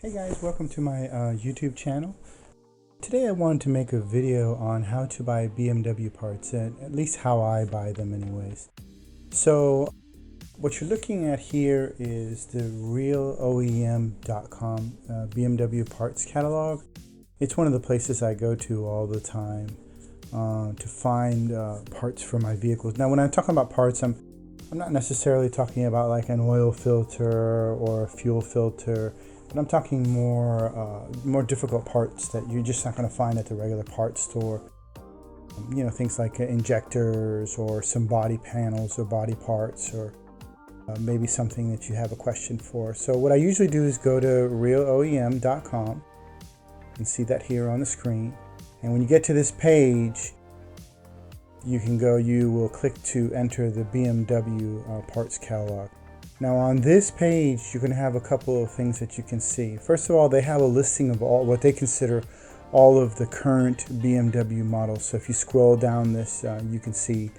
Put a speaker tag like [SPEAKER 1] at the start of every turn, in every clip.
[SPEAKER 1] Hey guys, welcome to my YouTube channel. Today I wanted to make a video on how to buy BMW parts, at least how I buy them anyways. So what you're looking at here is the realoem.com BMW parts catalog. It's one of the places I go to all the time to find parts for my vehicles. Now when I'm talking about parts, I'm not necessarily talking about like an oil filter or a fuel filter. But I'm talking more difficult parts that you're just not going to find at the regular parts store. You know, things like injectors or some body panels or body parts, or maybe something that you have a question for. So what I usually do is go to realoem.com and see that here on the screen. And when you get to this page, you will click to enter the BMW parts catalog. Now on this page, you're going to have a couple of things that you can see. First of all, they have a listing of all what they consider all of the current BMW models. So if you scroll down this, you can see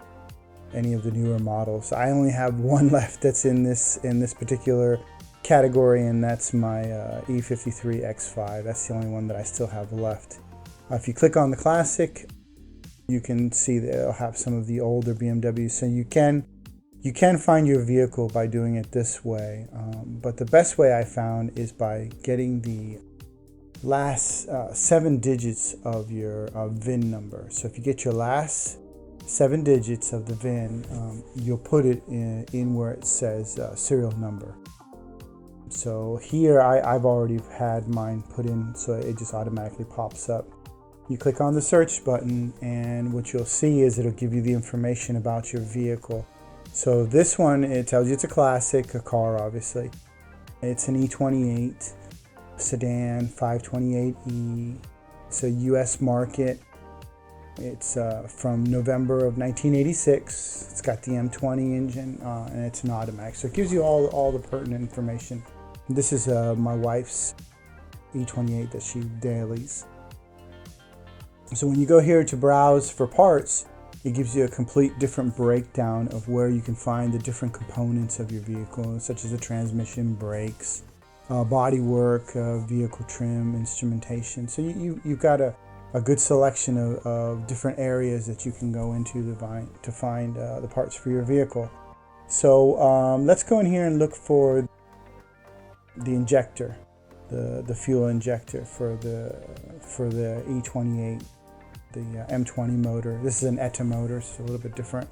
[SPEAKER 1] any of the newer models. I only have one left that's in this particular category, and that's my E53 X5. That's the only one that I still have left. If you click on the Classic, you can see that it'll have some of the older BMWs. So you can find your vehicle by doing it this way, but the best way I found is by getting the last 7 digits of your VIN number. So if you get your last 7 digits of the VIN, you'll put it in where it says serial number. So here I've already had mine put in, so it just automatically pops up. You click on the search button, and what you'll see is it'll give you the information about your vehicle. So this one, it tells you it's a classic, a car obviously. It's an E28 sedan, 528e. It's a US market. It's from November of 1986. It's got the M20 engine and it's an automatic. So it gives you all the pertinent information. This is my wife's E28 that she dailies. So when you go here to browse for parts, it gives you a complete different breakdown of where you can find the different components of your vehicle, such as the transmission, brakes, body work, vehicle trim, instrumentation. So you've got a good selection of different areas that you can go into to find the parts for your vehicle. So let's go in here and look for the injector, the fuel injector for the E28. The M20 motor. This is an ETA motor, so a little bit different.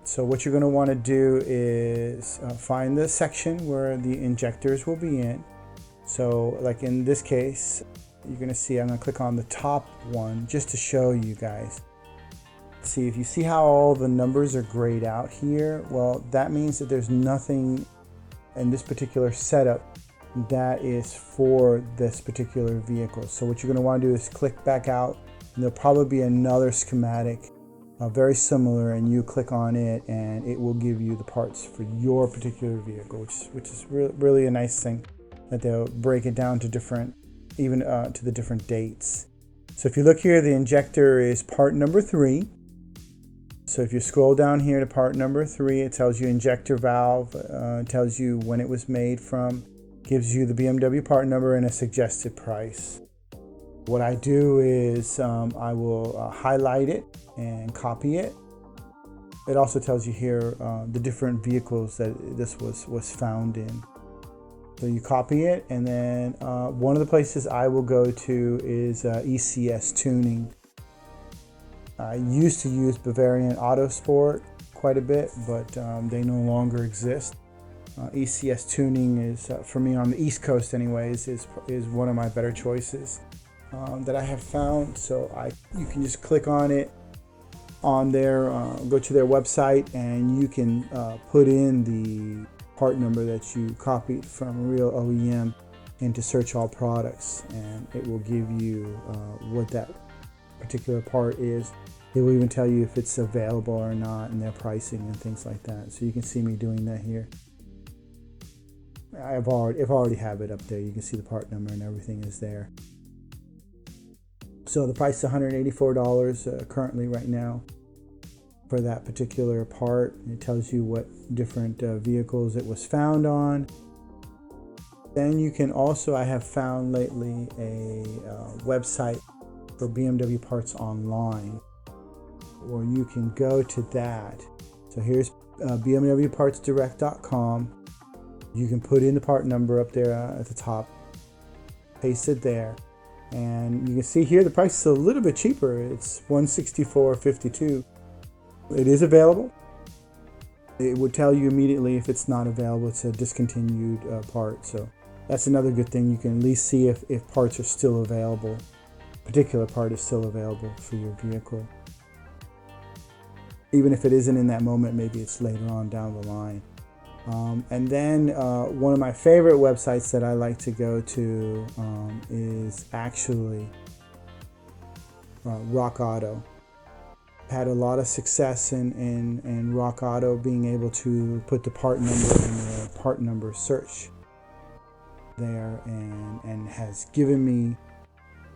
[SPEAKER 1] So what you're going to want to do is find the section where the injectors will be in. So like in this case, you're going to see I'm going to click on the top one just to show you guys. See, if you see how all the numbers are grayed out here, well, that means that there's nothing in this particular setup that is for this particular vehicle. So what you're going to want to do is click back out. And there'll probably be another schematic very similar, and you click on it and it will give you the parts for your particular vehicle, which is really a nice thing that they'll break it down to different, even to the different dates. So if you look here, the injector is part number 3. So if you scroll down here to part number 3, it tells you injector valve, tells you when it was made from, gives you the BMW part number and a suggested price. What I do is I will highlight it and copy it. It also tells you here the different vehicles that this was found in. So you copy it, and then one of the places I will go to is ECS Tuning. I used to use Bavarian Autosport quite a bit, but they no longer exist. ECS Tuning is, for me on the East Coast anyways, is one of my better choices that I have found. So you can just click on it on there, go to their website, and you can put in the part number that you copied from Real OEM into search all products, and it will give you what that particular part is. It will even tell you if it's available or not, and their pricing and things like that. So you can see me doing that here. I've already have it up there. You can see the part number and everything is there. So the price is $184 currently right now for that particular part. It tells you what different vehicles it was found on. Then you can also, I have found lately a website for BMW Parts Online, or you can go to that. So here's bmwpartsdirect.com. You can put in the part number up there at the top, paste it there, and you can see here the price is a little bit cheaper. It's $164.52. It is available. It would tell you immediately if it's not available. It's a discontinued part, so that's another good thing. You can at least see if parts are still available. A particular part is still available for your vehicle. Even if it isn't in that moment, maybe it's later on down the line. And then one of my favorite websites that I like to go to is actually Rock Auto. Had a lot of success in Rock Auto being able to put the part number in the part number search there, and has given me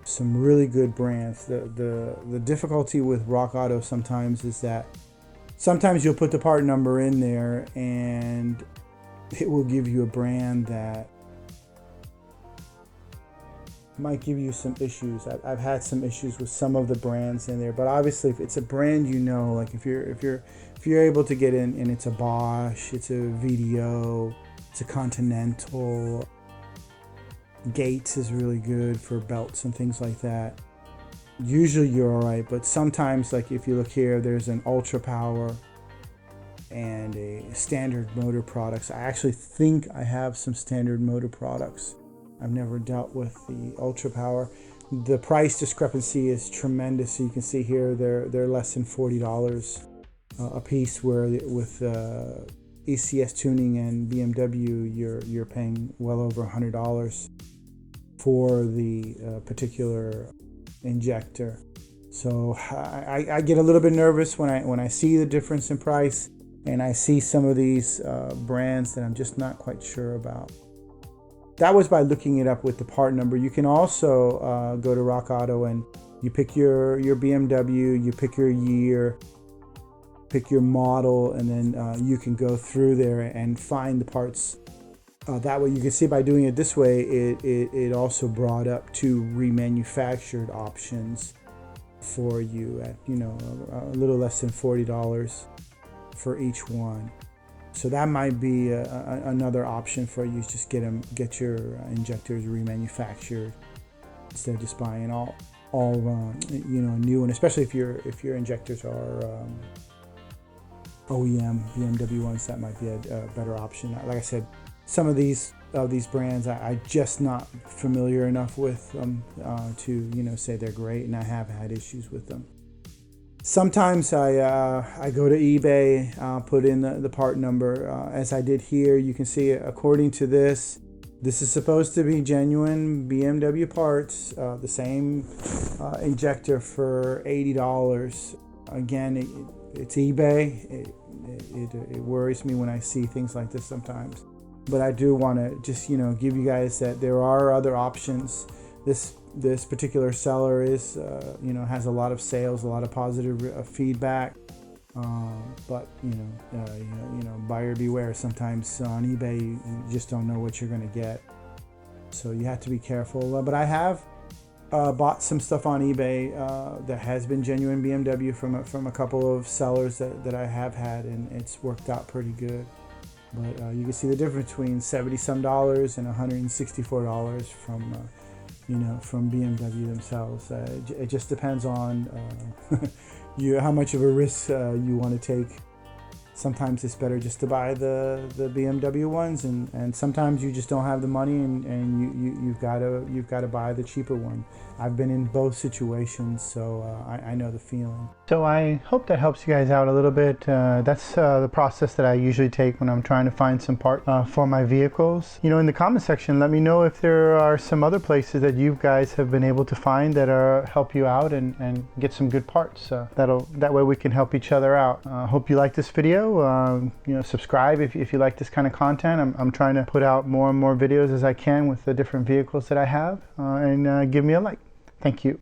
[SPEAKER 1] some really good brands. The difficulty with Rock Auto sometimes is that sometimes you'll put the part number in there and it will give you a brand that might give you some issues. I've had some issues with some of the brands in there, but obviously if it's a brand, like if you're able to get in and it's a Bosch, it's a VDO, it's a Continental, Gates is really good for belts and things like that. Usually you're all right, but sometimes, like if you look here, there's an Ultra Power and a Standard Motor products. I actually think I have some Standard Motor products. I've never dealt with the Ultra Power. The price discrepancy is tremendous. So you can see here they're less than $40 a piece, where with ECS tuning and BMW you're paying well over $100 for the particular injector. So I get a little bit nervous when I see the difference in price and I see some of these brands that I'm just not quite sure about. That was by looking it up with the part number. You can also go to Rock Auto and you pick your BMW, you pick your year, pick your model, and then you can go through there and find the parts. That way you can see by doing it this way, it also brought up 2 remanufactured options for you at a little less than $40 for each one. So that might be another option for you. Just get your injectors remanufactured instead of just buying all new. And especially if your injectors are OEM BMW ones, that might be a better option. Like I said, some of these brands I just not familiar enough with them to say they're great, and I have had issues with them. Sometimes I go to eBay, put in the part number, as I did here. You can see, according to this is supposed to be genuine BMW parts, the same injector for $80. Again, it's eBay. It worries me when I see things like this sometimes. But I do want to just give you guys that there are other options. This particular seller is has a lot of sales, a lot of positive feedback, but buyer beware. Sometimes on eBay you just don't know what you're going to get, so you have to be careful. But I have bought some stuff on eBay that has been genuine BMW from a couple of sellers that I have had, and it's worked out pretty good. But you can see the difference between $70-some and $164 from BMW themselves. It just depends on how much of a risk you want to take. Sometimes it's better just to buy the BMW ones, and sometimes you just don't have the money, and you've got to buy the cheaper one. I've been in both situations, so I know the feeling. So I hope that helps you guys out a little bit. That's the process that I usually take when I'm trying to find some part for my vehicles. In the comment section, let me know if there are some other places that you guys have been able to find that help you out and get some good parts. That way we can help each other out. Hope you like this video. Subscribe if you like this kind of content. I'm trying to put out more and more videos as I can with the different vehicles that I have, and give me a like. Thank you.